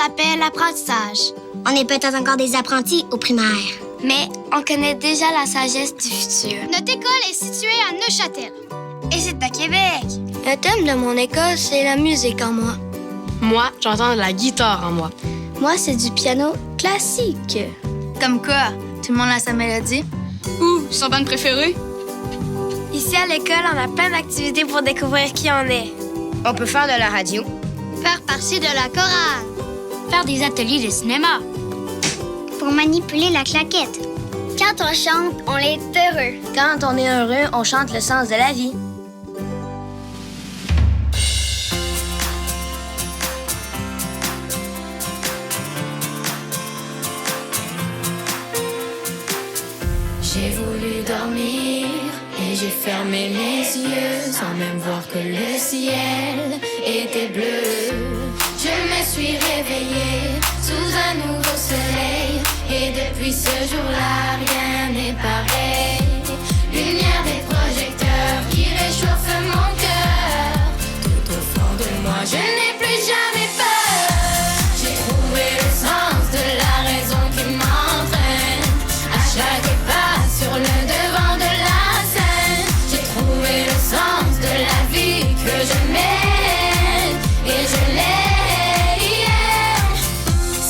s'appelle l'apprentissage. On est peut-être encore des apprentis au primaire. Mais on connaît déjà la sagesse du futur. Notre école est située à Neuchâtel. Et c'est à Québec. Le thème de mon école, c'est la musique en moi. Moi, j'entends la guitare en moi. Moi, c'est du piano classique. Comme quoi? Tout le monde a sa mélodie? Ou son band préféré? Ici, à l'école, on a plein d'activités pour découvrir qui on est. On peut faire de la radio. Faire partie de la chorale. Faire des ateliers de cinéma. Pour manipuler la claquette. Quand on chante, on est heureux. Quand on est heureux, on chante le sens de la vie. J'ai voulu dormir et j'ai fermé les yeux sans même voir que le ciel était bleu. Je me suis réveillée sous un nouveau soleil et depuis ce jour-là, rien n'est pareil. Lumière des projecteurs qui réchauffe mon cœur. Tout au fond de moi, je n'ai plus jamais peur. J'ai trouvé le sens de la raison qui m'entraîne à chaque pas sur le devant de la scène. J'ai trouvé le sens de la vie que je mène et je l'ai.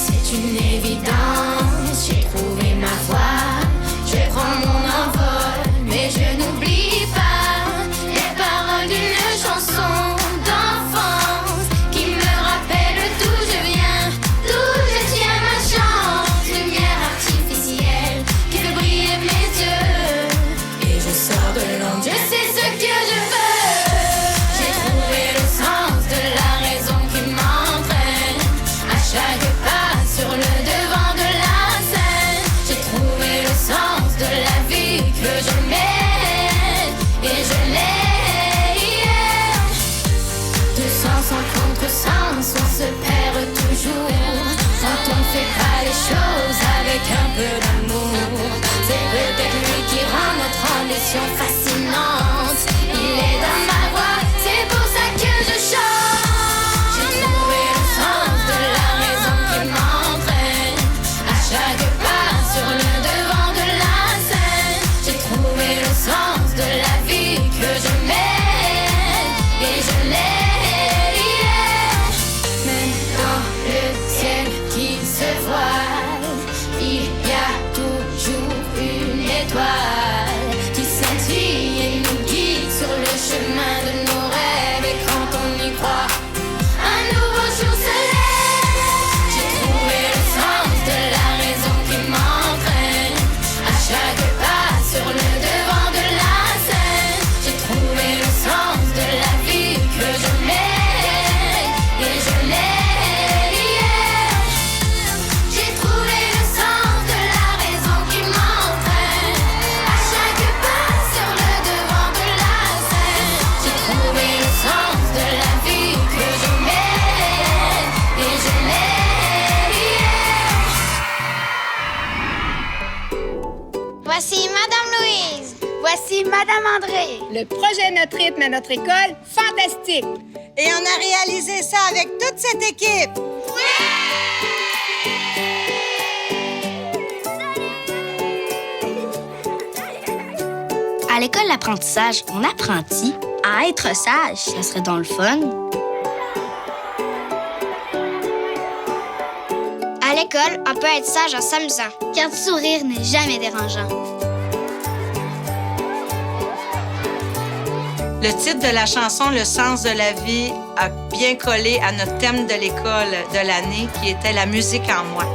C'est une évidence, j'ai trouvé ma voie. Je prends mon envol, mais je n'oublie pas les paroles d'une chanson d'enfance qui me rappelle d'où je viens, d'où je tiens ma chance. Lumière artificielle qui fait briller mes yeux et je sors de l'ombre, je sais ce que je veux. J'ai trouvé le sens de la raison qui m'entraîne à chaque pas sur le devant de la scène. J'ai trouvé le sens de la vie que je mène et je l'ai. De sens en contresens, on se perd toujours quand on ne fait pas les choses avec un peu d'amour. C'est peut-être lui qui rend notre ambition fascinante. Il est dans ma voix, c'est pour ça que je chante. J'ai trouvé le sens de la raison qui m'entraîne à chaque pas sur le devant de la scène. J'ai trouvé le sens de la vie que je mène et je l'ai. Même dans le ciel qui se voile, il y a toujours une étoile qui scintille et nous guide sur le chemin de nos rêves. Et quand on y croit, un nouveau jour se lève. J'ai trouvé le sens de la raison qui m'entraîne à chaque pas sur le devant de la scène. J'ai trouvé le sens de la vie que je mène et je l'ai. J'ai trouvé le sens de la raison qui m'entraîne à chaque pas sur le devant de la scène. J'ai trouvé le sens de la vie que je mène et je l'ai. Voici Madame Louise. Voici Madame André. Le projet Notre rythme à notre école, fantastique! Et on a réalisé ça avec toute cette équipe. À l'école l'apprentissage, on apprendit à être sage. Ça serait dans le fun. À l'école, on peut être sage en s'amusant, car le sourire n'est jamais dérangeant. Le titre de la chanson Le sens de la vie a bien collé à notre thème de l'école de l'année qui était la musique en moi.